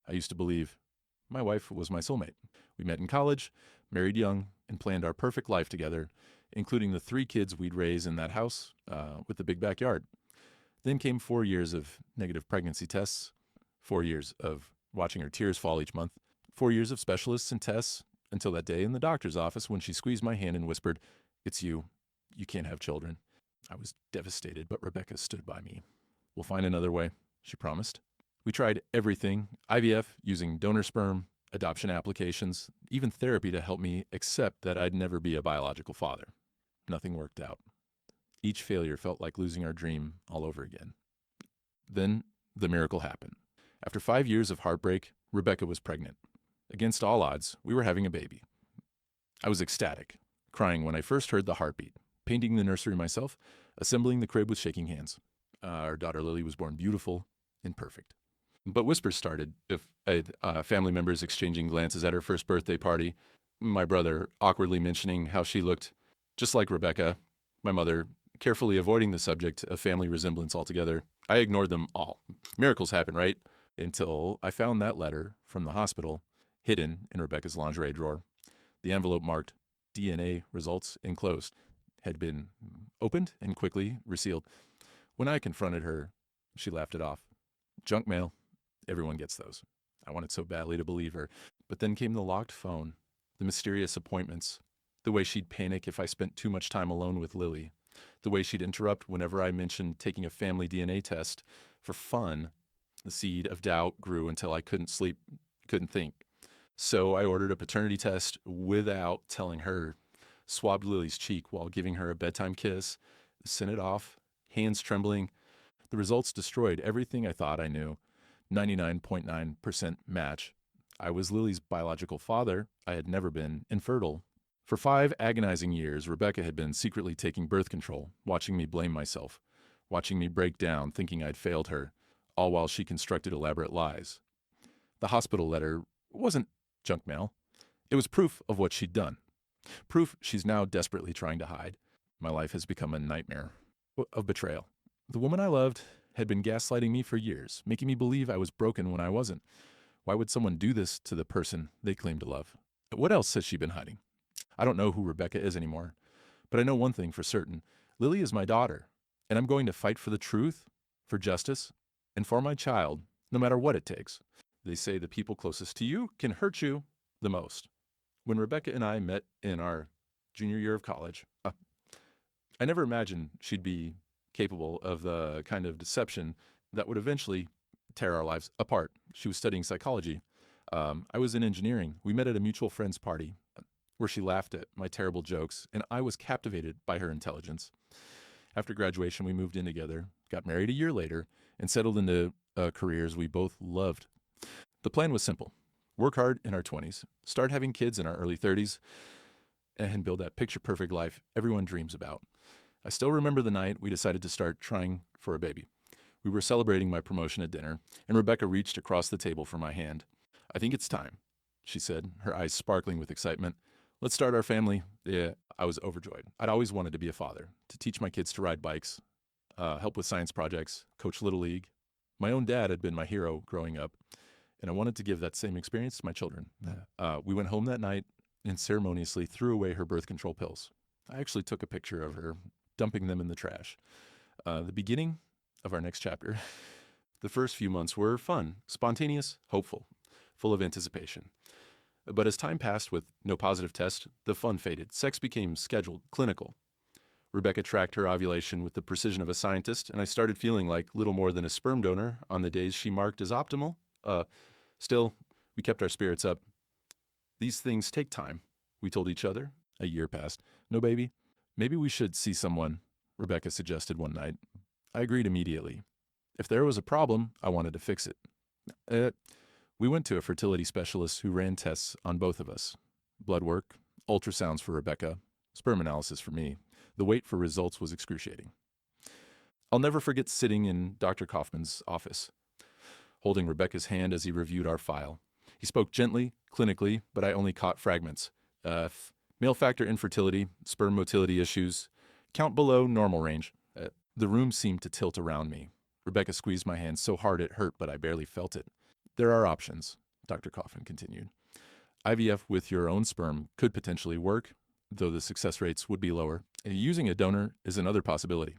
I used to believe my wife was my soulmate. We met in college, married young, and planned our perfect life together, including the 3 kids we'd raise in that house with the big backyard. Then came 4 years of negative pregnancy tests, 4 years of watching her tears fall each month, 4 years of specialists and tests, until that day in the doctor's office when she squeezed my hand and whispered, "It's you. You can't have children." I was devastated, but Rebecca stood by me. "We'll find another way," she promised. We tried everything: IVF, using donor sperm, adoption applications, even therapy to help me accept that I'd never be a biological father. Nothing worked out. Each failure felt like losing our dream all over again. Then the miracle happened. After 5 years of heartbreak, Rebecca was pregnant. Against all odds, we were having a baby. I was ecstatic, crying when I first heard the heartbeat, painting the nursery myself, assembling the crib with shaking hands. Our daughter Lily was born beautiful and perfect. But whispers started, if family members exchanging glances at her first birthday party, my brother awkwardly mentioning how she looked just like Rebecca, my mother carefully avoiding the subject of family resemblance altogether. I ignored them all. Miracles happen, right? Until I found that letter from the hospital hidden in Rebecca's lingerie drawer. The envelope marked DNA results enclosed had been opened and quickly resealed. When I confronted her, she laughed it off. Junk mail. Everyone gets those. I wanted so badly to believe her. But then came the locked phone, the mysterious appointments, the way she'd panic if I spent too much time alone with Lily, the way she'd interrupt whenever I mentioned taking a family DNA test for fun. The seed of doubt grew until I couldn't sleep, couldn't think. So I ordered a paternity test without telling her, swabbed Lily's cheek while giving her a bedtime kiss, sent it off, hands trembling. The results destroyed everything I thought I knew. 99.9% match. I was Lily's biological father. I had never been infertile. For 5 agonizing years, Rebecca had been secretly taking birth control, watching me blame myself, watching me break down, thinking I'd failed her, all while she constructed elaborate lies. The hospital letter wasn't junk mail. It was proof of what she'd done. Proof she's now desperately trying to hide. My life has become a nightmare of betrayal. The woman I loved had been gaslighting me for years, making me believe I was broken when I wasn't. Why would someone do this to the person they claim to love? What else has she been hiding? I don't know who Rebecca is anymore, but I know one thing for certain. Lily is my daughter, and I'm going to fight for the truth, for justice, and for my child, no matter what it takes. They say the people closest to you can hurt you the most. When Rebecca and I met in our junior year of college, I never imagined she'd be capable of the kind of deception that would eventually tear our lives apart. She was studying psychology. I was in engineering. We met at a mutual friend's party where she laughed at my terrible jokes, and I was captivated by her intelligence. After graduation, we moved in together, got married a year later, and settled into careers we both loved. The plan was simple: work hard in our 20s, start having kids in our early 30s, and build that picture-perfect life everyone dreams about. I still remember the night we decided to start trying for a baby. We were celebrating my promotion at dinner, and Rebecca reached across the table for my hand. "I think it's time," she said, her eyes sparkling with excitement. "Let's start our family." Yeah, I was overjoyed. I'd always wanted to be a father, to teach my kids to ride bikes, help with science projects, coach Little League. My own dad had been my hero growing up, and I wanted to give that same experience to my children. We went home that night and ceremoniously threw away her birth control pills. I actually took a picture of her dumping them in the trash. The beginning of our next chapter. The first few months were fun, spontaneous, hopeful, full of anticipation. But as time passed with no positive test, the fun faded. Sex became scheduled, clinical. Rebecca tracked her ovulation with the precision of a scientist, and I started feeling like little more than a sperm donor on the days she marked as optimal. Still, we kept our spirits up. "These things take time," we told each other. A year passed. "No baby? Maybe we should see someone," Rebecca suggested one night. I agreed immediately. If there was a problem, I wanted to fix it. We went to a fertility specialist who ran tests on both of us. Blood work, ultrasounds for Rebecca, sperm analysis for me. The wait for results was excruciating. I'll never forget sitting in Dr. Kaufman's office, holding Rebecca's hand as he reviewed our file. He spoke gently, clinically, but I only caught fragments. Male factor infertility, sperm motility issues, count below normal range. The room seemed to tilt around me. Rebecca squeezed my hand so hard it hurt, but I barely felt it. There are options, Dr. Coffin continued. IVF with your own sperm could potentially work, though the success rates would be lower. Using a donor is another possibility.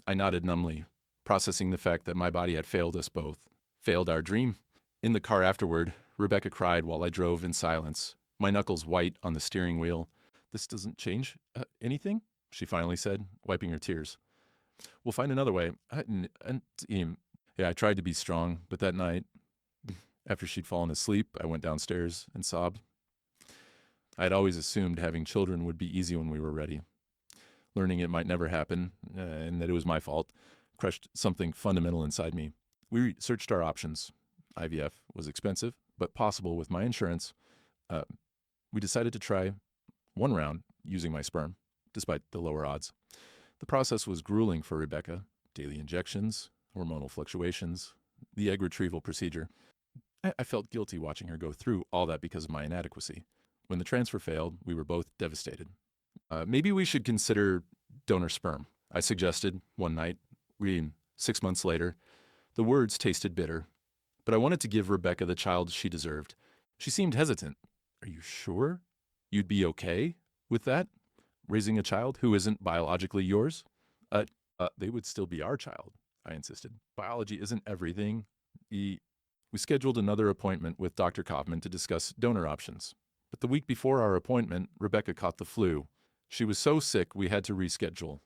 I nodded numbly, processing the fact that my body had failed us both, failed our dream. In the car afterward, Rebecca cried while I drove in silence, my knuckles white on the steering wheel. This doesn't change anything, she finally said, wiping her tears. We'll find another way. I tried to be strong, but that night, after she'd fallen asleep, I went downstairs and sobbed. I had always assumed having children would be easy when we were ready. Learning it might never happen, and that it was my fault, crushed something fundamental inside me. We researched our options. IVF was expensive, but possible with my insurance. We decided to try one round using my sperm, despite the lower odds. The process was grueling for Rebecca. Daily injections, hormonal fluctuations, the egg retrieval procedure. I felt guilty watching her go through all that because of my inadequacy. When the transfer failed, we were both devastated. Maybe we should consider donor sperm, I suggested one night, reading 6 months later. The words tasted bitter, but I wanted to give Rebecca the child she deserved. She seemed hesitant. Are you sure you'd be okay with that? Raising a child who isn't biologically yours? They would still be our child, I insisted. Biology isn't everything. We scheduled another appointment with Dr. Kaufman to discuss donor options. But the week before our appointment, Rebecca caught the flu. She was so sick we had to reschedule.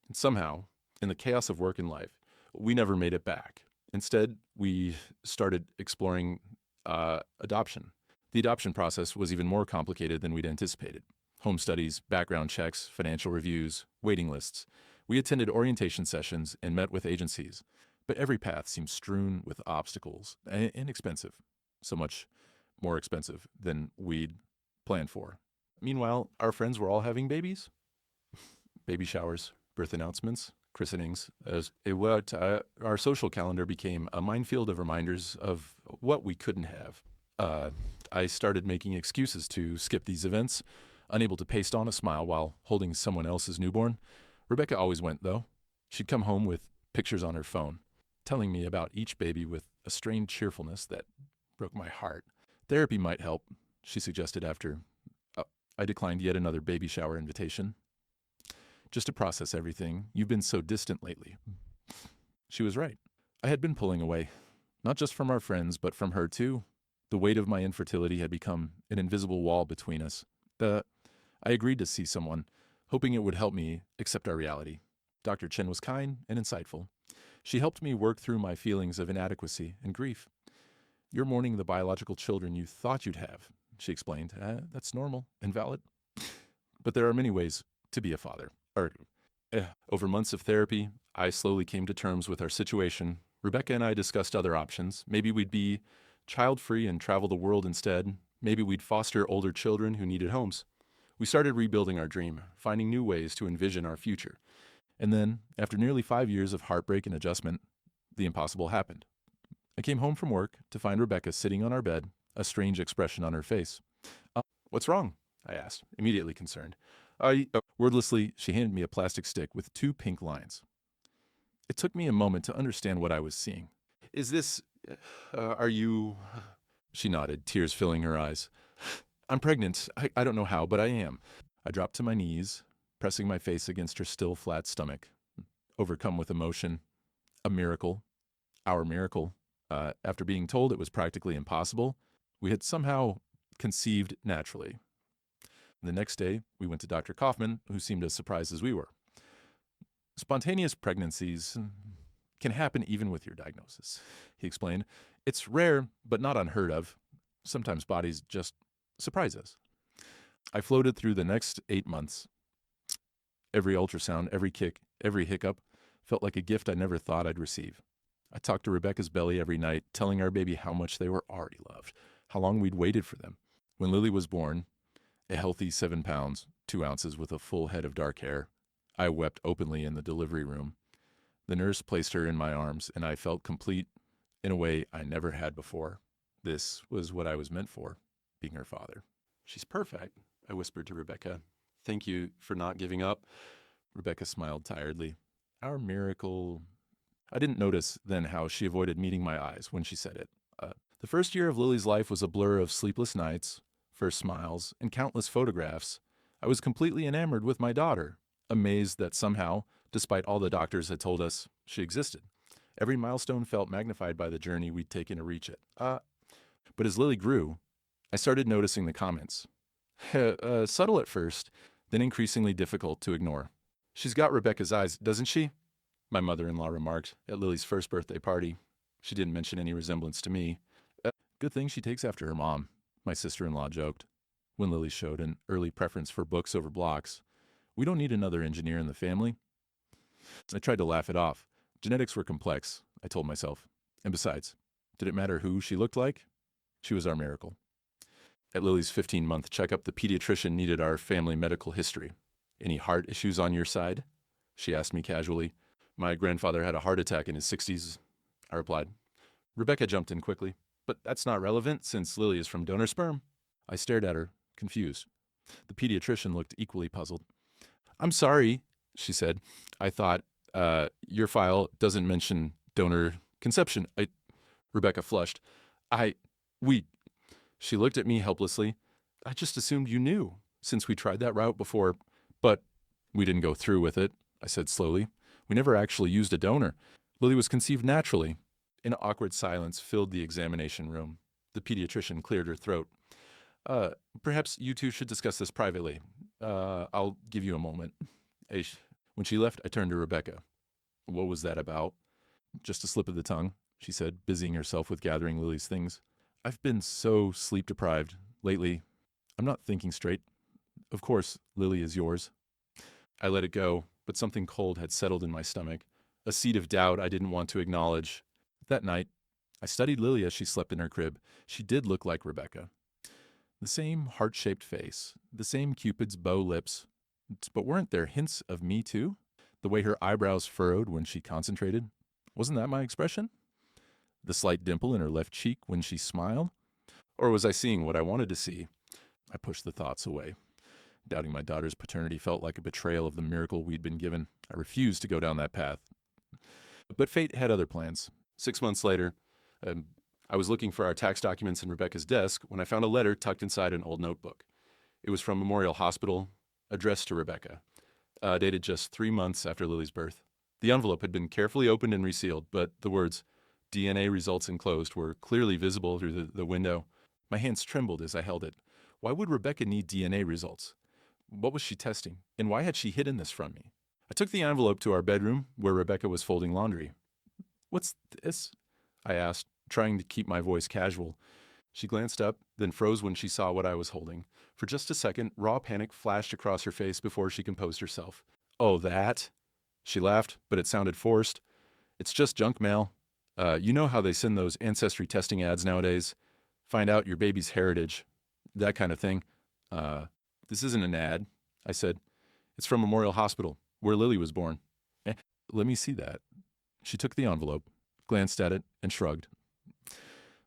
And somehow, in the chaos of work and life, we never made it back. Instead, we started exploring adoption. The adoption process was even more complicated than we'd anticipated. Home studies, background checks, financial reviews, waiting lists. We attended orientation sessions and met with agencies. But every path seemed strewn with obstacles and expensive. So much more expensive than we'd planned for. Meanwhile, our friends were all having babies. Baby showers, birth announcements, christenings. As it worked, our social calendar became a minefield of reminders of what we couldn't have. I started making excuses to skip these events, unable to paste on a smile while holding someone else's newborn. Rebecca always went, though. She'd come home with pictures on her phone, telling me about each baby with a strained cheerfulness that broke my heart. Therapy might help, she suggested after I declined yet another baby shower invitation. Just to process everything. You've been so distant lately. She was right. I had been pulling away, not just from our friends, but from her too. The weight of my infertility had become an invisible wall between us. I agreed to see someone, hoping it would help me accept our reality. Dr. Chen was kind and insightful. She helped me work through my feelings of inadequacy and grief. You're mourning the biological children you thought you'd have, she explained. That's normal and valid. But there are many ways to be a father. Over months of therapy, I slowly came to terms with our situation. Rebecca and I discussed other options. Maybe we'd be child-free and travel the world instead. Maybe we'd foster older children who needed homes. We started rebuilding our dream, finding new ways to envision our future. And then, after nearly 5 years of heartbreak and adjustment, the impossible happened. I came home from work to find Rebecca sitting on our bed, a strange expression on her face. What's wrong? I asked, immediately concerned. Wordlessly, she handed me a plastic stick with 2 pink lines. It took me a moment to understand what I was seeing. Is this... are you... She nodded, tears filling her eyes. I'm pregnant. I don't know how, but I am. I dropped to my knees, pressing my face against her still flat stomach, overcome with emotion. A miracle. Our miracle. After being told it was practically impossible, we had somehow conceived naturally. The next day, we went to Dr. Kaufman, who seemed as surprised as we were. Spontaneous pregnancies can happen even with your diagnosis, he explained. It's rare, but not unheard of. Sometimes bodies just surprise us. I floated through the next 8 months. Every ultrasound, every kick, every hiccup felt like a gift I never thought I'd receive. I talked to Rebecca's belly every night, telling our baby how much they were already loved, how long we'd waited for them. When Lily was born, a healthy 7 pounds, 2 ounces with a full head of dark hair, I wept openly in the delivery room. The nurse placed her in my arms, and I felt complete in a way I never had before. This was what I was meant for, being her father. She's perfect, I whispered to Rebecca. Thank you for not giving up. Rebecca smiled tiredly. Our miracle... I didn't notice then how she avoided meeting my eyes when she said it. The first year of Lily's life was a blur of sleepless nights, first smiles, and countless photographs. I was completely enamored with my daughter, amazed that somehow, despite all the doctors had told us, she existed. Every milestone felt magnified by the journey we'd taken to reach it. But as Lily grew, I started noticing the comments. Subtle at first, then increasingly difficult to ignore. "She's got Rebecca's eyes, doesn't she?" my mother-in-law remarked at Lily's first birthday party. She didn't mention any resemblance to me. Good thing she takes after her mom, my sister-in-law joked, when Lily showed an early preference for books over blocks. We don't need another engineer in the family. I tried to laugh it off. Genetics were complex, I told myself. And besides, did it matter who she looked like? She was our miracle. At Lily's 15-month checkup, the pediatrician needed our family medical history. "Any heart issues on your side?" she asked me casually. "My grandfather had a heart attack in his 60s, I replied. Rebecca jumped in quickly. "But that's not relevant since Lily is from donor sperm." I stared at her, confused. The pediatrician looked equally puzzled. "I'm sorry," she said. "I thought, your file doesn't mention donor conception." Rebecca flushed. We, She looked at me helplessly. "I just assumed you knew, since we tried that route before. But we didn't go through with it," I said slowly. "We never actually used a donor. Lily was conceived naturally." An awkward silence filled the examination room. The pediatrician cleared her throat. Perhaps you two should discuss this privately. I'll give you a moment." When she left, I turned to Rebecca. "What was that about?" "Just a slip of the tongue," she said, busying herself with gathering Lily's things. "I've been so sleep-deprived lately. I'm not thinking straight. Of course, Lily is yours." I let it go, but something cold had settled in my stomach, a seed of doubt I didn't want to acknowledge. That night, I studied Lily as she slept in her crib. She did look like Rebecca. The same heart-shaped face, the same Cupid's bow lips. But weren't there hints of me too? The way her eyebrows furrowed when she concentrated. Wasn't that my expression? The slight dimple in her left cheek when she smiled? Or was I seeing what I wanted to see? I pushed the thoughts away. Doubting my daughter's paternity felt like a betrayal of the miracle we'd been given. I refused to go down that path. But fate had other plans. 6 months later, I was looking for our tax documents in Rebecca's desk when I found a letter tucked inside an old notebook. It was from Memorial Hospital, addressed to Rebecca, dated just 3 months after Lily's birth. The envelope had been carefully opened and resealed, but the words, "DNA results enclosed," were clearly visible through the window. My hands trembled as I held it. Why would Rebecca need DNA results? What was she testing, and why had she hidden this from me? I took the envelope to our bedroom, where Rebecca was folding laundry. "What's this?" I asked, trying to keep my voice casual. She glanced up, then froze when she saw what I was holding. For just a second, raw panic flashed across her face before she composed herself. "Oh, that?" She laughed, but it sounded forced. "It's just junk mail. You know how they send those ancestry testing ads nowadays? Find out your baby's heritage. That kind of thing." This isn't an ad," I said. "It's from Memorial Hospital, where Lily was born." Let me see that." She took the envelope, glanced at it, and shrugged.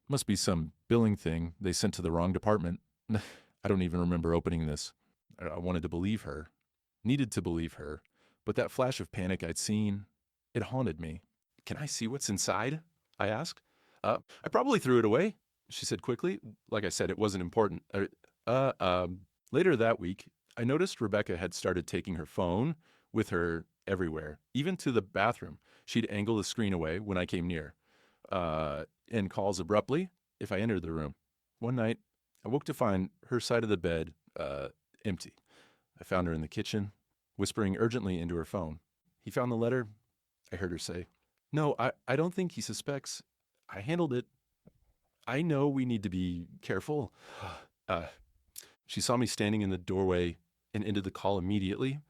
"Must be some billing thing they sent to the wrong department." I don't even remember opening this. I wanted to believe her, needed to believe her, but that flash of panic I'd seen, it haunted me. "Can I see what's inside?" I asked. "I probably threw it away," she said quickly. Like I said, it wasn't important. Later that week, I noticed Rebecca had started taking her phone with her everywhere, even to the bathroom. She'd angle the screen away when I came near, end calls abruptly if I entered the room. One night, I woke to find her side of the bed empty. I found her in the kitchen, whispering urgently into her phone. "He found the letter," I heard her say. "No, I don't think he suspects. I handled it. I know we need to be careful." She saw me standing in the doorway and ended the call immediately.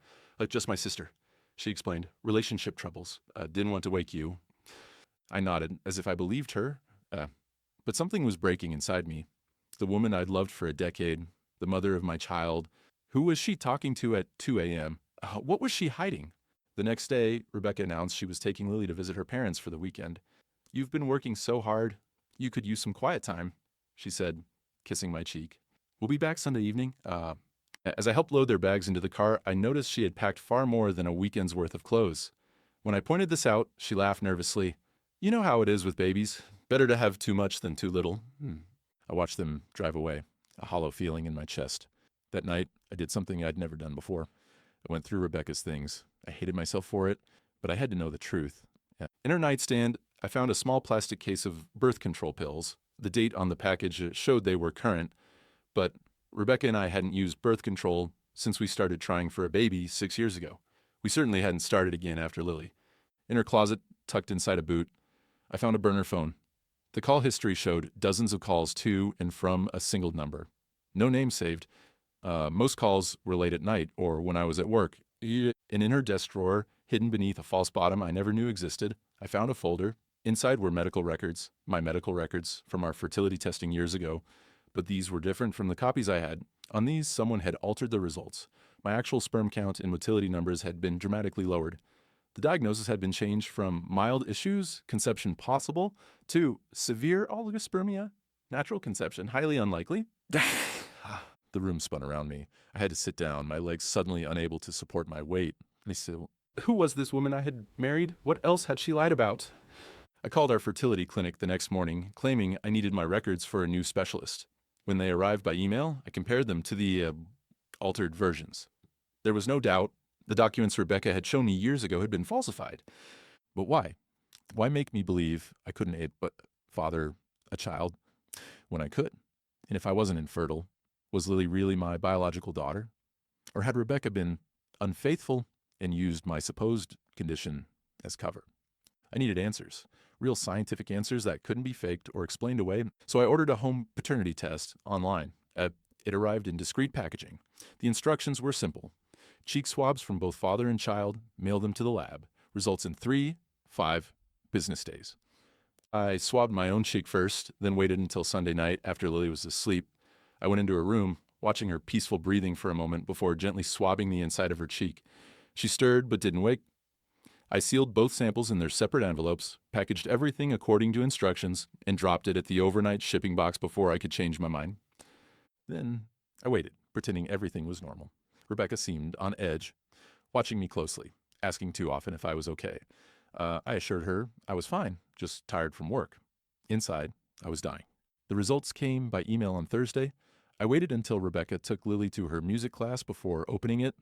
"Just my sister," she explained. "Relationship troubles. Didn't want to wake you." I nodded, as if I believed her. But something was breaking inside me. The woman I'd loved for a decade, the mother of my child. Who was she talking to at 2 a.m.? What was she hiding? The next day, Rebecca announced she was taking Lily to visit her parents for the weekend. "You've been working so hard. You could use some quiet time," she said, kissing my cheek. "We'll be back Sunday evening." As I helped load their bags into the car, I noticed she had packed far more than a weekend's worth of clothes. When I pointed this out, she laughed nervously. "You know how it is with babies. Better to have too much than too little. I watched them drive away, a hollow feeling in my chest. That night, I did something I'd never done before. I went through Rebecca's things. I hated myself for it, but I had to know the truth. In her nightstand, I found a small plastic case of birth control pills. The date on the package showed they were current, but Rebecca and I hadn't used birth control since we started trying for a baby 6 years ago. We certainly hadn't started again after Lily. In her closet, tucked inside a boot, I found a burner phone. The call history showed dozens of calls to and from a single number. No name saved. Most calls were late at night or when I was at work. And in her desk drawer, hidden beneath a false bottom I never knew existed, I found a folder. Inside were medical records, my medical records from our fertility testing years ago. But these were different from the copies I had. On these, someone had altered the results. My actual sperm count and motility numbers had been dramatically lowered. The diagnosis had been changed from mild issues, conception possible, to severe oligospermia, natural conception, highly unlikely. The room spun around me. I had to sit down, my legs suddenly unable to support my weight. And I said, who was this woman I had married? What else had she lied about? I called our fertility clinic the next morning, claiming I needed my records for a new specialist. When they arrived by email, I compared them to the altered versions. There was no doubt the documents Rebecca had shown me years ago had been falsified. But why? Why make me believe I couldn't father a child when I could? And if I wasn't infertile, was Lily really my biological daughter? Or had Rebecca been unfaithful and used my supposed condition as cover? I needed answers, real scientific answers that couldn't be faked or explained away. So I ordered a home paternity test online. It arrived in discreet packaging. The instructions were simple. Cheek swabs from both father and child, mail them to the lab. Results in 3-5 business days. I swabbed my own cheek first, then waited until Sunday night after Lily was asleep. I went into her room, watching her peaceful breathing for a moment before gently swabbing the inside of her cheek. She stirred but didn't wake. I sealed both samples in their separate envelopes, packaged everything according to instructions, and dropped it at the overnight shipping box before I could change my mind. Then I waited, pretending everything was normal. Rebecca seemed on edge, watching me closely, asking too often if I was okay. I assured her I was fine, just tired from work. Inside, I was dying. The results came by email on Thursday. I waited until Rebecca took Lily to her music class before opening it.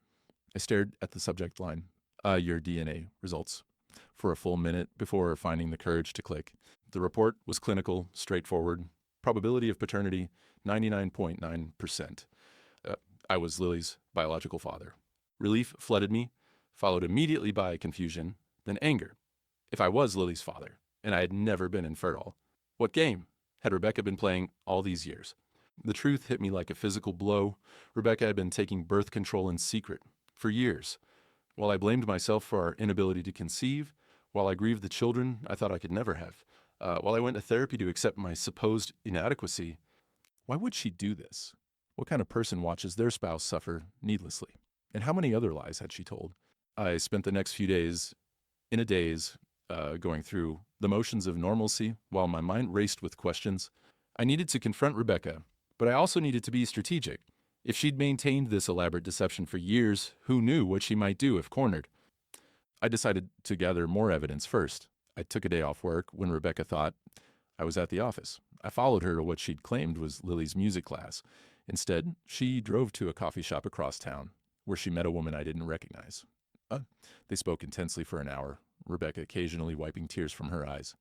I stared at the subject line, your DNA results, for a full minute before finding the courage to click. The report was clinical, straightforward. Probability of paternity, 99.9%. I was Lily's biological father. Relief flooded me, followed immediately by confusion, then anger. If I was Lily's father, and I had never been infertile, what game had Rebecca been playing all these years? The truth hit me like a physical blow. Rebecca had been taking birth control in secret for years. While I blamed myself for our inability to conceive, while I grieved the children I thought I could never have, while I went to therapy to accept my supposed inadequacy, why would she do this? What kind of person watches their spouse suffer needlessly? And how many other lies had she told? I spent the next few days in a daze, going through the motions of normalcy while my mind raced with questions. I needed to confront Rebecca, but I also needed to be strategic. If she'd maintained this elaborate deception for years, who knew what she might do if cornered? I decided to gather more evidence first. I took a day off work when Rebecca thought I was at the office. I followed her to what she'd claimed was Lily's music class. Instead, she drove to a coffee shop across town, where she met a woman I didn't recognize. They spoke intensely for an hour, Rebecca occasionally wiping tears from her eyes.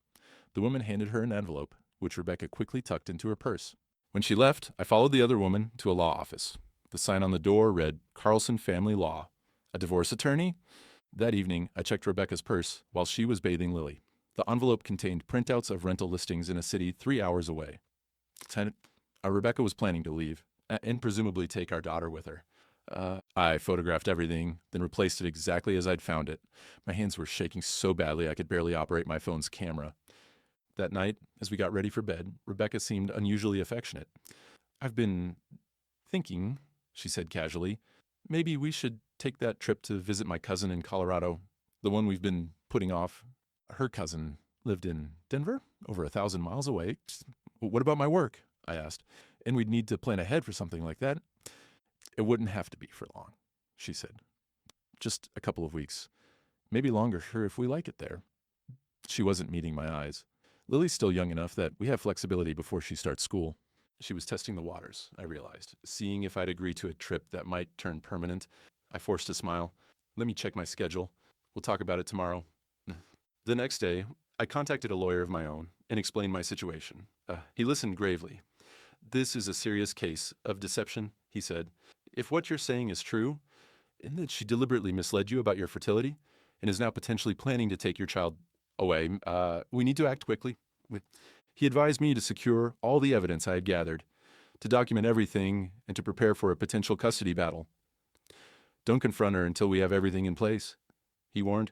The woman handed her an envelope, which Rebecca quickly tucked into her purse. When she left, I followed the other woman to a law office. The sign on the door read, Carlson Family Law. A divorce attorney? That evening, I checked Rebecca's purse while she was bathing Lily. The envelope contained printouts of rental listings in a city 3 hours away. Rebecca was planning to leave, and presumably take our daughter with her. I photographed everything, then replaced it exactly as I'd found it. My hands were shaking so badly I could barely operate my phone's camera. That night, as we got ready for bed, Rebecca seemed unusually affectionate. I've been thinking, she said casually, maybe we should take that trip to visit my cousin in Colorado, the one we've been putting off. Her cousin lived in Denver, over 1,000 miles away. What about my work? I asked. And we'd need to plan ahead for something like that. It wouldn't have to be for long, she said. Just a couple of weeks. Maybe longer if we like it there. She wasn't meeting my eyes. Lily's still young enough that we have flexibility before she starts school. She was testing the waters, I realized, seeing if I'd agree to a trip that might turn permanent. I forced a smile. Let me check my schedule. We'll talk about it tomorrow. The next day, I contacted a lawyer of my own and explained my situation. He listened gravely. This is a serious case of deception, he said. If what you're saying is true, and that she deliberately misled you about your fertility and is now potentially planning to take your child away, we need to act quickly. He advised me to secure all the evidence I had gathered, to document everything, and to prepare for a potential custody battle. Don't confront her until we have everything in place, he warned.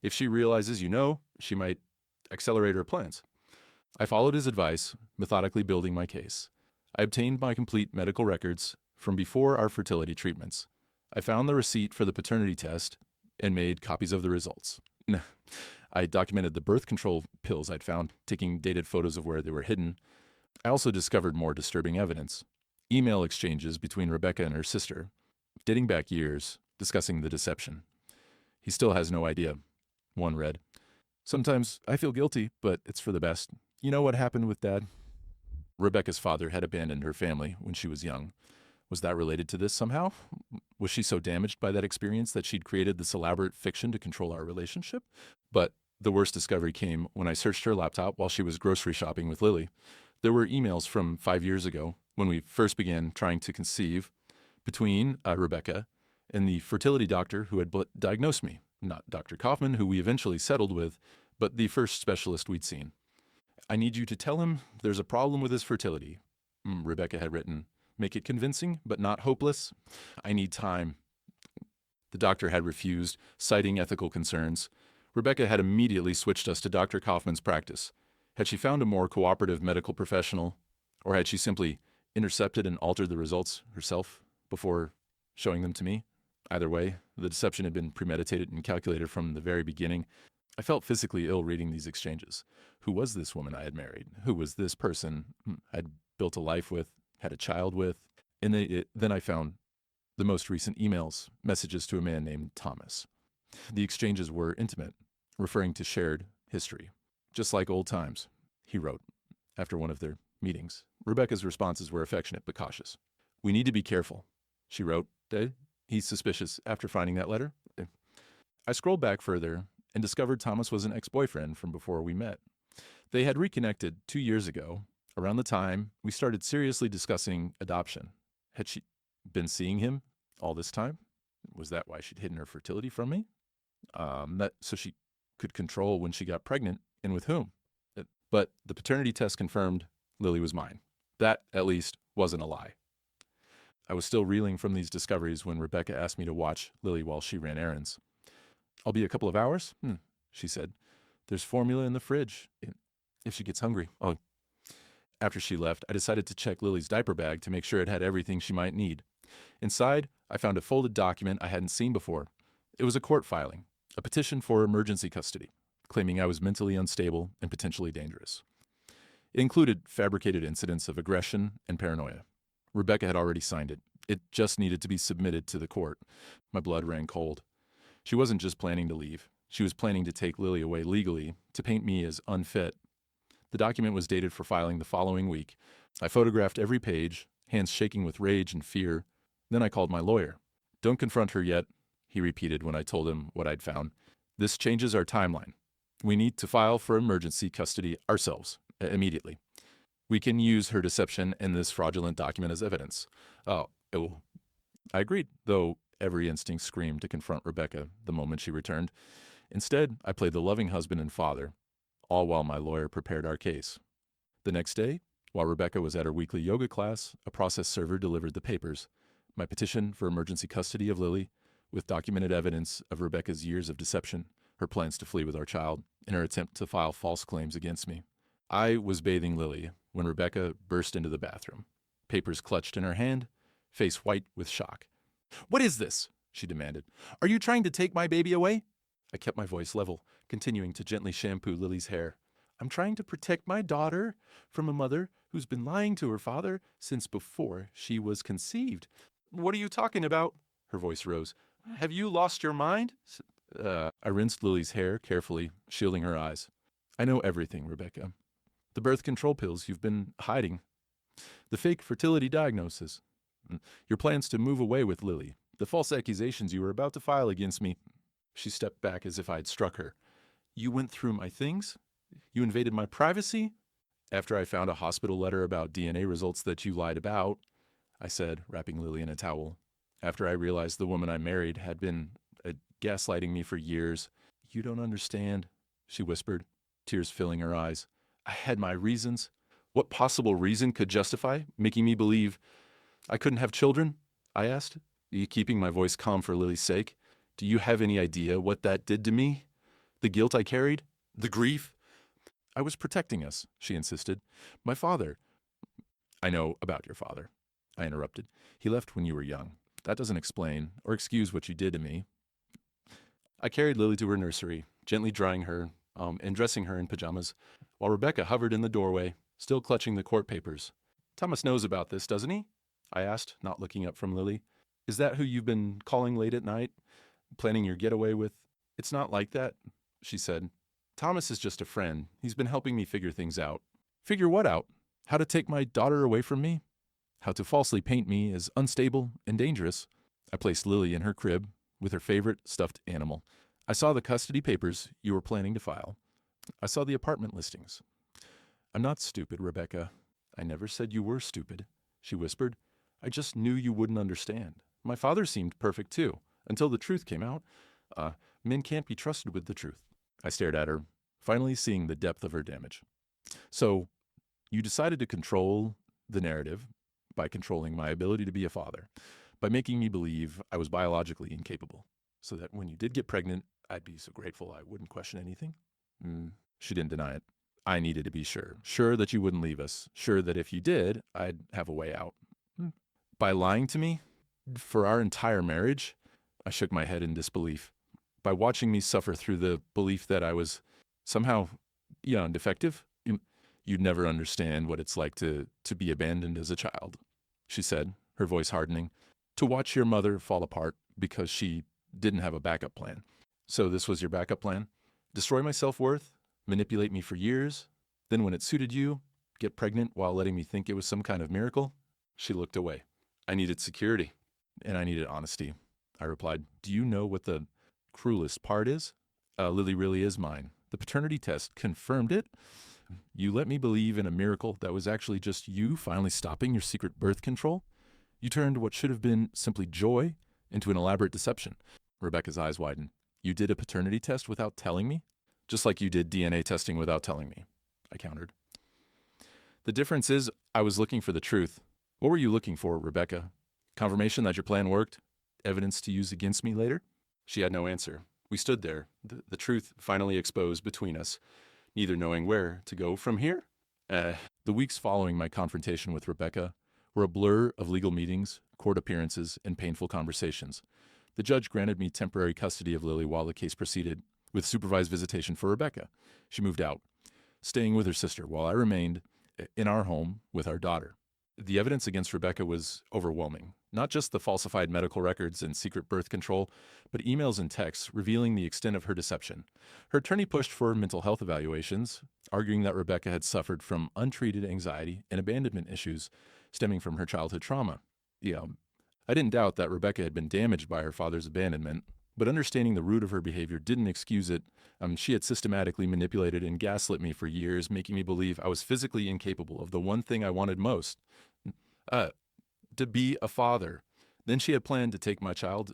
If she realizes you know, she might accelerate her plans. I followed his advice, methodically building my case. I obtained my complete medical records from before our fertility treatments. I found the receipt for the paternity test and made copies of the results. I documented the birth control pills I'd found, taking dated photos of where they were hidden. I also discovered more disturbing evidence. Email exchanges between Rebecca and her sister, dating back years, discussing the deception. He still has no idea. One read, "Sometimes I feel guilty, but it's for the best. You know what happened with Dad?" Rebecca's father had abandoned her family when she was young. Was that related to this somehow? Was she so damaged by that experience that she'd created this elaborate fiction to control our relationship? But the worst discovery came when I searched her laptop while she was grocery shopping with Lily. There were emails from 5 years ago when we first began trying to conceive between Rebecca and the fertility doctor who had diagnosed me. Not Dr. Kaufman, who we eventually settled with, but the first specialist we'd seen. "I need you to tell him there's a problem with his fertility," Rebecca had written. "Make it convincing, but not hopeless. I need time." The doctor had refused, citing ethical concerns. Rebecca had immediately switched us to Dr. Kaufman's practice. Had she found a more cooperative medical professional, or had she simply intercepted and altered the results herself before showing them to me? Either way, the deception had been premeditated and calculated from the very beginning. I felt physically ill reading these exchanges. Who was this woman I had married? Who was this person I'd built a life with, had a child with? And then I found the most recent emails, messages to a man named Thomas. The exchanges were intimate, referring to shared history. "Just like old times," he wrote, after one of their meetings. Rebecca's responses were affectionate but cautious. "We need to be careful," she wrote. He's suspicious after finding that letter. I scrolled back further and discovered Thomas was an ex-boyfriend from before we met. They had reconnected 2 years ago, around the time we started seriously discussing adoption. Had she been seeing him all this time? Was that why she'd hidden her fertility from me? So she could control when she got pregnant and with whom? But the paternity test confirmed Lily was mine. That, at least, wasn't a lie. I was still reeling from these discoveries when Rebecca asked me to watch Lily while she ran errands. "I'll be a couple of hours," she said. "There's formula in the fridge if she gets hungry." After she left, I decided to check Lily's diaper bag to make sure it had everything she might need. Inside, I found a folded document I hadn't seen before. It was a court filing, a petition for emergency custody, claiming I was mentally unstable and potentially dangerous. It included fabricated incidents of aggression and paranoia. Rebecca had already signed it. It just needed to be submitted to the court. My blood ran cold. She wasn't just planning to leave. She was planning to take Lily away legally, to paint me as unfit. The document was dated for filing the following week. I photographed every page, hands shaking with rage and fear. Then I called my lawyer. "Don't confront her yet," he repeated when I told him what I'd found. "This changes our timeline. We need to file for emergency custody ourselves, immediately. We can use her deception and this fraudulent document as evidence." I agreed, though every instinct screamed to confront Rebecca the moment she returned. Instead, I played the loving husband and father, all while my lawyer prepared our case. The next day, while Rebecca was at her weekly yoga class, a process server delivered the papers, my petition for emergency custody of Lily, with documented evidence of Rebecca's years of deception, her plans to flee with our child, and her attempt to file false claims against me. I was bathing Lily when Rebecca burst into the bathroom, papers clutched in her hand, face white with shock. "What is this?" she demanded. "Are you trying to take my baby away?" I kept my voice level, continuing to gently shampoo Lily's hair. "I'm trying to protect my daughter from a mother who's been lying to her father since before she was conceived." "What are you talking about?" Her voice rose. "Have you lost your mind?" I rinsed Lily's hair carefully, shielding her eyes. "I know everything, Rebecca. The birth control pills you've been hiding. The fake fertility diagnosis. Your plans to move away with Lily. The false accusations you were about to file against me. She stepped back as if I had struck her. You went through my things? You invaded my privacy? After I found a hospital letter about DNA results that you lied about, I said, wrapping Lily in a towel. After I realized the woman I married had been gaslighting me for years. You don't understand, she whispered, tears filling her eyes. I had my reasons. What possible reason could justify making me believe I couldn't have children? I asked, keeping my voice calm for Lily's sake. Do you have any idea what that did to me? The guilt I carried? The grief? I was protecting us, she insisted. My father. I know about your father, I interrupted. He left when you were young. That doesn't explain or excuse what you did to me. I carried Lily to her nursery, gently drying her and dressing her in pajamas, while Rebecca hovered in the doorway, still clutching the court papers. Thomas knows about this, doesn't he? I asked, not looking up from Lily. Is that who you've been calling late at night? Planning your getaway with? It's not like that, she said. Thomas is just a friend. He's been helping me figure things out. Figure what out? How to take my daughter away from me? How to falsely paint me as unstable and dangerous? I placed Lily in her crib with her favorite stuffed animal. I saw the custody papers you were planning to file. I saw the apartment listings. I'm not stupid, Rebecca. I never said you were stupid, she whispered. I just knew you wouldn't understand. My father seemed perfect too, until the truth came out. Men can't be trusted with the truth. I stared at her, finally seeing the depth of her damage. So, you decided to control the narrative by controlling my ability to be a father, by making me believe I was biologically incapable, so that when you did get pregnant, I'd be so grateful I wouldn't question anything. She didn't deny it. I needed to be sure that you wouldn't leave us, sure that if you did, I'd have a way out. By lying to me for our entire marriage, I shook my head in disbelief. By watching me suffer through the belief that I was somehow, defective, you'd never understand what it's like to be abandoned as a child, she said, her voice hardening. To watch your mother fall apart because she didn't have a backup plan. So this was your backup plan? Destroy my self-worth? Manipulate me for years? Then when it suited you, get pregnant while letting me think it was some kind of miracle? She looked away. I needed security, and I needed honesty. I replied, do you know what the cruelest part is? Lily really is mine. The paternity test confirmed it. You let me believe in a miracle that was actually just you finally stopping your secret birth control. You turned what should have been simply joy into an elaborate deception. Rebecca's eyes widened. You did a paternity test without telling me? Just like you did DNA testing without telling me, I countered. The difference is I was looking for the truth. What were you looking for, Rebecca? Confirmation that your plan worked? Evidence to use against me later? She had no answer. We stood there, the truth finally exposed between us, neither knowing where to go from here. The weeks following my confrontation with Rebecca were a blur of legal meetings, court appearances, and painful conversations. The judge granted me temporary custody of Lily while the case proceeded, with supervised visitation for Rebecca. She moved out, staying with her sister while I remained in our home with our daughter. The evidence against Rebecca was overwhelming. Not just the falsified medical records and secret birth control, but emails and texts revealing the extent of her deception. Her attorney pushed for mental health evaluations, arguing that Rebecca had suffered from untreated anxiety and abandonment issues stemming from her childhood trauma. I didn't doubt that Rebecca had been damaged by her father's abandonment, but understanding the root of her behavior didn't excuse it. She had systematically manipulated and gaslit me for years, making me believe I was physically incapable of the one thing I wanted most, to be a father. Then she had planned to take my child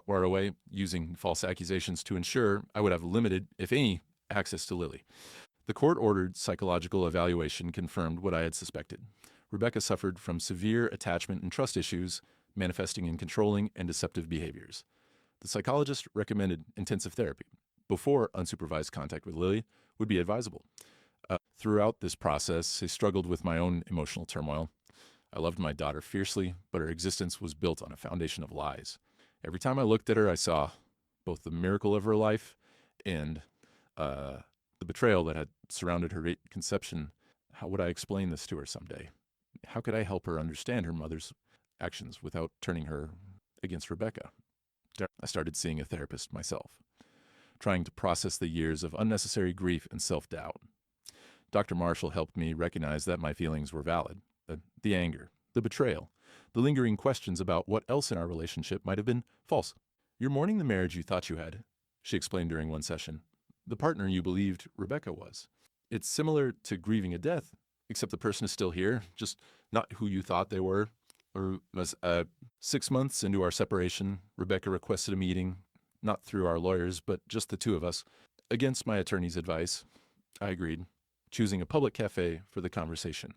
away using false accusations to ensure I would have limited, if any, access to Lily. The court-ordered psychological evaluation confirmed what I had suspected. Rebecca suffered from severe attachment and trust issues, manifesting in controlling and deceptive behaviors. The psychologist recommended intensive therapy before unsupervised contact with Lily would be advisable. Throughout this process, I struggled with my own emotional turmoil. I loved my daughter fiercely, but her existence was built on a foundation of lies. Every time I looked at her, I saw both the miracle of her life and the betrayal that had surrounded her conception. How would I explain this to her someday? How could I help her understand her mother's actions without turning her against Rebecca? I started seeing a therapist myself, trying to process the years of unnecessary grief and self-doubt. Dr. Marshall helped me recognize that my feelings were valid. The anger, the betrayal, the lingering questions about what else in our relationship might have been false. You're mourning the marriage you thought you had, she explained during one session. The partner you believed Rebecca was. It's similar to grieving a death, except the person is still here, just not who you thought they were. Or was 6 months into our separation, Rebecca requested a meeting, not through our lawyers, but just the two of us. Against my attorney's advice, I agreed, choosing a public cafe for the conversation.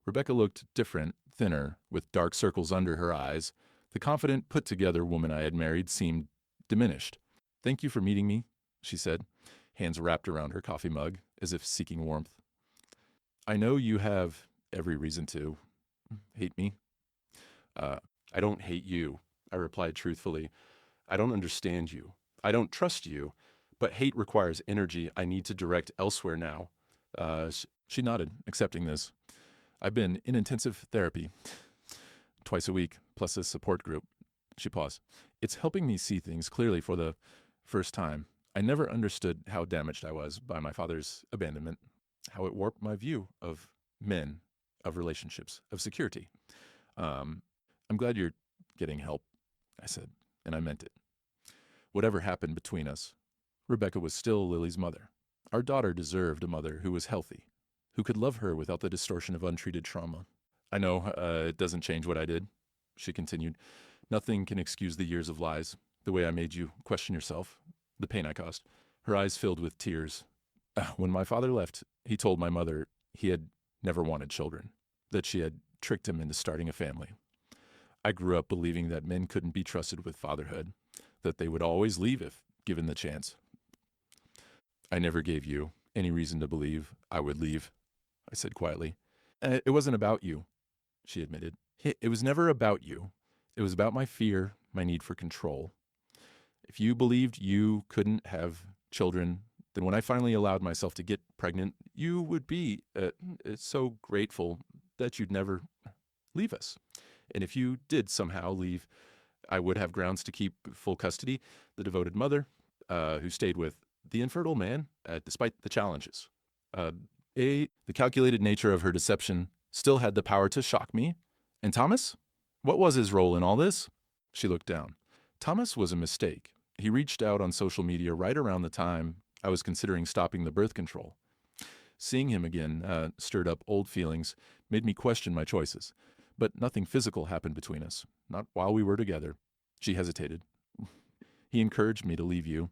Rebecca looked different, thinner, with dark circles under her eyes. The confident, put-together woman I had married seemed diminished. Thank you for meeting me, she said, hands wrapped around her coffee mug, as if seeking warmth. I know you have every reason to hate me. I don't hate you, I replied truthfully. I don't understand you. I don't trust you. But hate requires energy I need to direct elsewhere now. She nodded, accepting this. I've been in intensive therapy twice a week, plus a support group. She paused. It's helping me see things clearly for the first time. I never understood how damaged I was by my father's abandonment, how it warped my view of men, of relationships, of security. I'm glad you're getting help, I said, and I meant it. Whatever happened between us, Rebecca was still Lily's mother. Our daughter deserved a mother who was healthy, who could love her without the distortion of untreated trauma. I know it doesn't change what I did, she continued. Nothing can excuse the years of lies, the way I made you question yourself, the pain I caused. Her eyes filled with tears. When my father left, he told my mother he had never wanted children, that she had tricked him into starting a family. I grew up believing that men couldn't be trusted with fatherhood, that they would always leave if given the chance. I never gave you any reason to believe I would leave, I said quietly. It wasn't about you, she admitted. It was never about you. It was about my fear, my need for control. If you believed you couldn't have children, then when I finally allowed myself to get pregnant, you would be so grateful that you'd never leave us. And if you did somehow leave, I would have grounds to keep full custody, the devoted mother who stayed with the infertile man despite the challenges. The calculated nature of her deception still had the power to shock me. And Thomas? What was his role in all this? She looked down. Thomas was a mistake. He reached out on social media right around the time I was considering stopping the birth control. Seeing him again stirred up old feelings, made me question my choices. But nothing physical happened between us, not while we were together. She hesitated. He encouraged me to leave you,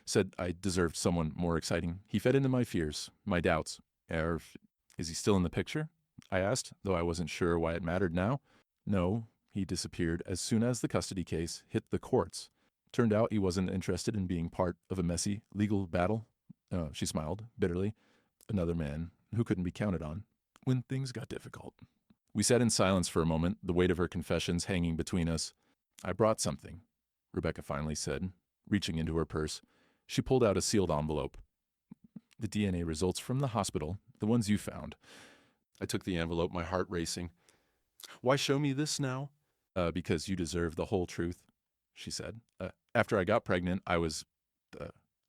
said I deserved someone more exciting. He fed into my fears, my doubts. Is he still in the picture? I asked, though I wasn't sure why it mattered now. No, he disappeared as soon as the custody case hit the courts. Turned out he wasn't interested in being part of a messy legal battle. She smiled bitterly. Another man who couldn't be counted on when things got difficult. We sat in silence for a moment, the weight of her confessions hanging between us. I brought something, Rebecca finally said, reaching into her purse. She pulled out a sealed envelope. The DNA results from the hospital, the ones you found. I took the envelope, my heart racing. Why show me this now? Because you deserve the whole truth, she said. After I got pregnant, I was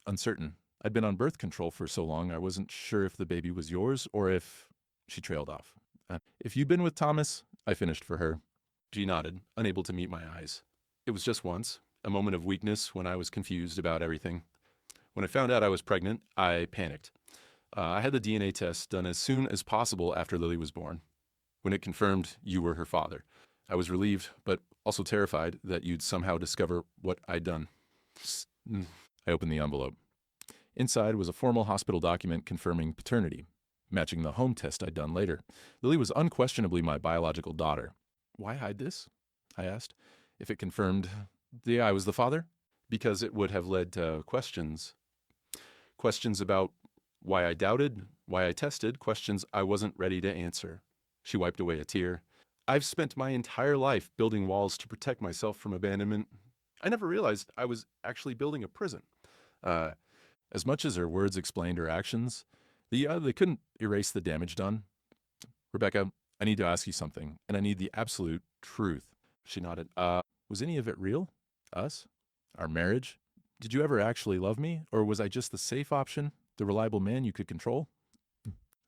uncertain. I'd been on birth control for so long, I wasn't sure if the baby was yours or if... She trailed off. If you'd been with Thomas, I finished for her. She nodded, unable to meet my eyes. It was just once, a moment of weakness when I was confused about everything. When I found out I was pregnant, I panicked. I had the DNA test done as soon as possible after Lily was born. When it confirmed you were her father, I was relieved, but also terrified that you'd somehow discover what I'd done. I opened the envelope. Inside was a formal hospital document confirming paternity, matching the home test I'd done later. Lily was unquestionably my biological daughter. Why hide this? I asked. If it confirmed I was the father? Because it would have led to questions. Questions about why I doubted, why I tested, questions I wasn't ready to answer. She wiped away a tear. I've spent my entire life building walls to protect myself from abandonment. I never realized I was actually building a prison. As much as her words explained her actions, they couldn't erase the damage done. Rebecca, I need to ask you something, and I need the absolute truth. She nodded. Was any of it real? Us? Our marriage? Did you ever actually love me, or was I just the safe option, the reliable man you could control?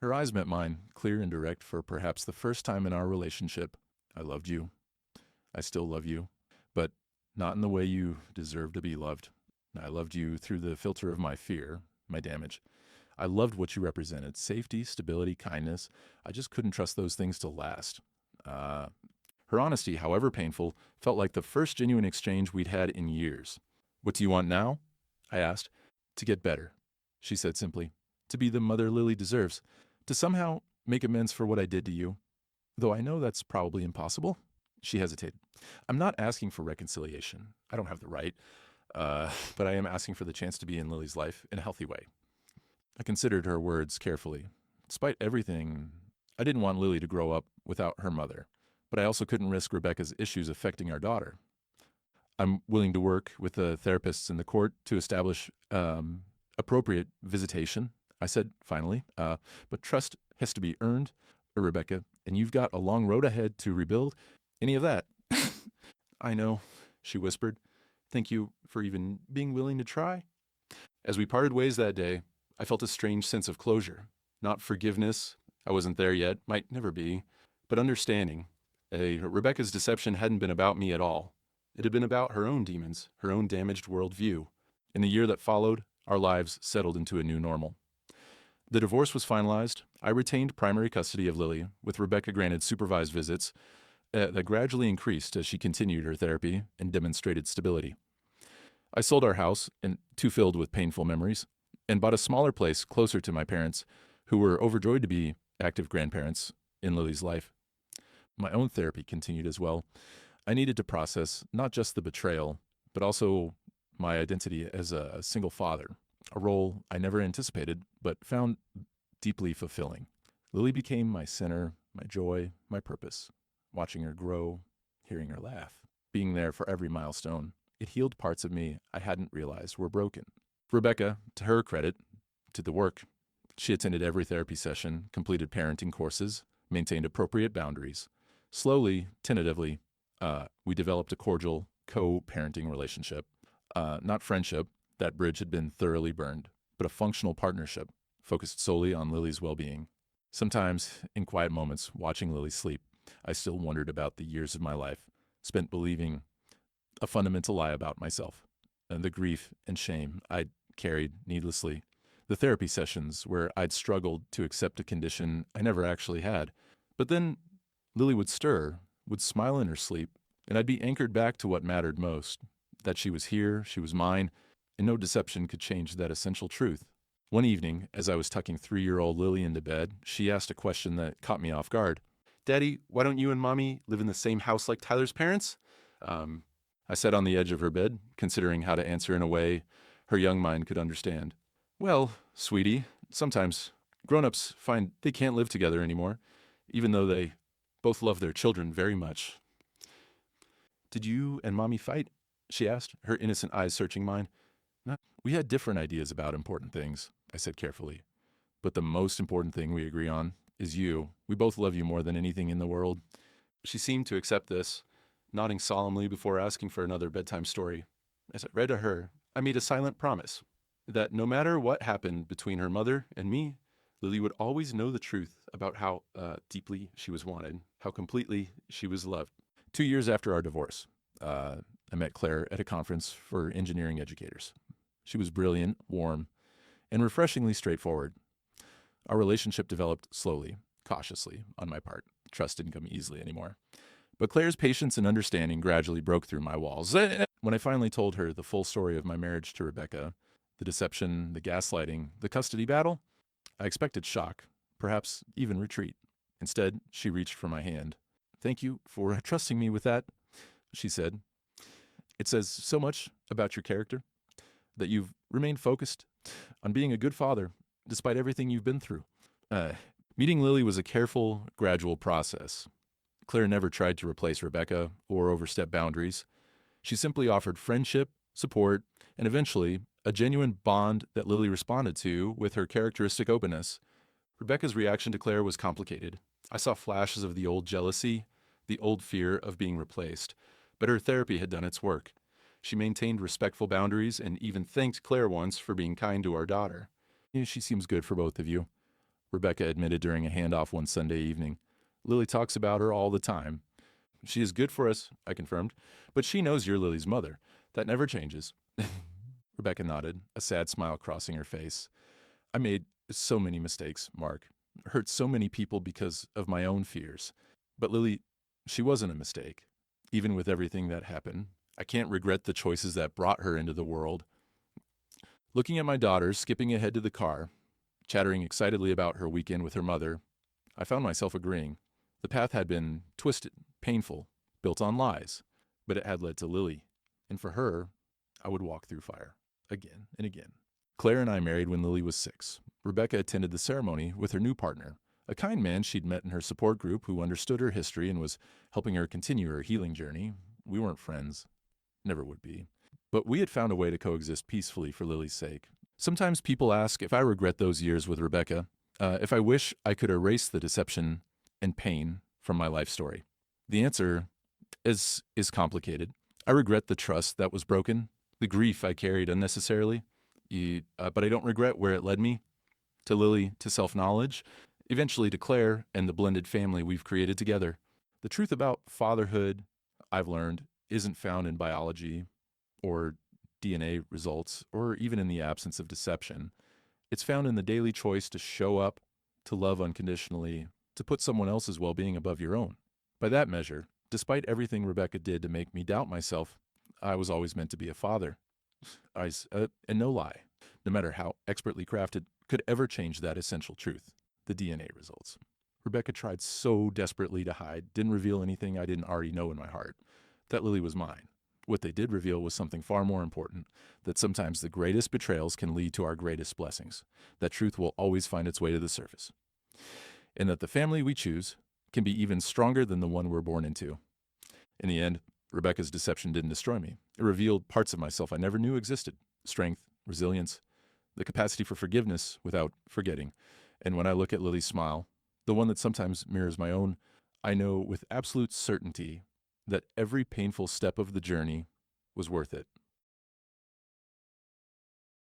Her eyes met mine, clear and direct for perhaps the first time in our relationship. I loved you. I still love you, but not in the way you deserve to be loved. I loved you through the filter of my fear, my damage. I loved what you represented: safety, stability, kindness. I just couldn't trust those things to last. Her honesty, however painful, felt like the first genuine exchange we'd had in years. What do you want now? I asked. To get better, she said simply. To be the mother Lily deserves. To somehow make amends for what I did to you. Though I know that's probably impossible. She hesitated. I'm not asking for reconciliation. I don't have the right. But I am asking for the chance to be in Lily's life in a healthy way. I considered her words carefully. Despite everything, I didn't want Lily to grow up without her mother. But I also couldn't risk Rebecca's issues affecting our daughter. I'm willing to work with the therapists in the court to establish appropriate visitation, I said finally. But trust has to be earned, Rebecca, and you've got a long road ahead to rebuild any of that. I know, she whispered. Thank you for even being willing to try. As we parted ways that day, I felt a strange sense of closure. Not forgiveness, I wasn't there yet, might never be, but understanding. Rebecca's deception hadn't been about me at all. It had been about her own demons, her own damaged worldview. In the year that followed, our lives settled into a new normal. The divorce was finalized. I retained primary custody of Lily, with Rebecca granted supervised visits that gradually increased as she continued her therapy and demonstrated stability. I sold our house, too filled with painful memories, and bought a smaller place closer to my parents, who were overjoyed to be active grandparents in Lily's life. My own therapy continued as well. I needed to process not just the betrayal, but also my identity as a single father, a role I never anticipated, but found deeply fulfilling. Lily became my center, my joy, my purpose. Watching her grow, hearing her laugh, being there for every milestone, it healed parts of me I hadn't realized were broken. Rebecca, to her credit, did the work. She attended every therapy session, completed parenting courses, maintained appropriate boundaries. Slowly, tentatively, we developed a cordial co-parenting relationship. Not friendship, that bridge had been thoroughly burned, but a functional partnership focused solely on Lily's well-being. Sometimes, in quiet moments, watching Lily sleep, I still wondered about the years of my life spent believing a fundamental lie about myself, and the grief and shame I'd carried needlessly. The therapy sessions where I'd struggled to accept a condition I never actually had. But then Lily would stir, would smile in her sleep, and I'd be anchored back to what mattered most, that she was here, she was mine, and no deception could change that essential truth. One evening, as I was tucking 3-year-old Lily into bed, she asked a question that caught me off guard. Daddy, why don't you and Mommy live in the same house like Tyler's parents? I sat on the edge of her bed, considering how to answer in a way her young mind could understand. Well, sweetie, sometimes grown-ups find they can't live together anymore, even though they both love their children very much. Did you and Mommy fight? She asked, her innocent eyes searching mine. We had different ideas about important things, I said carefully. But the most important thing we agree on is you. We both love you more than anything in the world. She seemed to accept this, nodding solemnly before asking for another bedtime story. As I read to her, I made a silent promise that no matter what happened between her mother and me, Lily would always know the truth about how deeply she was wanted, how completely she was loved. 2 years after our divorce, I met Claire at a conference for engineering educators. She was brilliant, warm, and refreshingly straightforward. Our relationship developed slowly, cautiously, on my part. Trust didn't come easily anymore. But Claire's patience and understanding gradually broke through my walls. When I finally told her the full story of my marriage to Rebecca, the deception, the gaslighting, the custody battle, I expected shock, perhaps even retreat. Instead, she reached for my hand. Thank you for trusting me with that, she said. It says so much about your character, that you've remained focused on being a good father, despite everything you've been through. Meeting Lily was a careful, gradual process. Claire never tried to replace Rebecca or overstep boundaries. She simply offered friendship, support, and eventually a genuine bond that Lily responded to with her characteristic openness. Rebecca's reaction to Claire was complicated. I saw flashes of the old jealousy, the old fear of being replaced, but her therapy had done its work. She maintained respectful boundaries and even thanked Claire once for being kind to our daughter. She seems good for both of you. Rebecca admitted during a handoff one Sunday evening. Lily talks about her all the time. She is good for us, I confirmed, but she knows you're Lily's mother. That never changes. Rebecca nodded, a sad smile crossing her face. I made so many mistakes, Mark. Hurt so many people because of my own fears. But Lily, she wasn't a mistake. Even with everything that happened, I can't regret the choices that brought her into the world. Looking at my daughter skipping ahead to the car, chattering excitedly about her weekend with her mother, I found myself agreeing. The path had been twisted, painful, built on lies, but it had led to Lily. And for her, I would walk through fire, again and again. Claire and I married when Lily was 6. Rebecca attended the ceremony with her new partner, a kind man she'd met in her support group who understood her history and was helping her continue her healing journey. We weren't friends, never would be. But we had found a way to coexist peacefully for Lily's sake. Sometimes people ask if I regret those years with Rebecca, if I wish I could erase the deception and pain from my life story. The answer is complicated. I regret the trust that was broken, the grief I carried unnecessarily, but I don't regret where it led me, to Lily, to self-knowledge, eventually to Claire and the blended family we've created together. The truth about fatherhood, I've learned, isn't found in biology or DNA results, or even in the absence of deception. It's found in the daily choice to show up, to love unconditionally, to put someone else's well-being above your own. By that measure, despite everything Rebecca did to make me doubt myself, I was always meant to be a father. And no lie, no matter how expertly crafted, could ever change that essential truth, the DNA results. Rebecca tried so desperately to hide, didn't reveal anything I didn't already know in my heart, that Lily was mine. What they did reveal was something far more important, that sometimes the greatest betrayals can lead to our greatest blessings, that truth will always find its way to the surface, and that the family we choose can be even stronger than the one we're born into. In the end, Rebecca's deception didn't destroy me. It revealed parts of myself I never knew existed: strength, resilience, the capacity for forgiveness without forgetting. And when I look at Lily's smile, the one that sometimes mirrors my own, I know with absolute certainty that every painful step of the journey was worth it.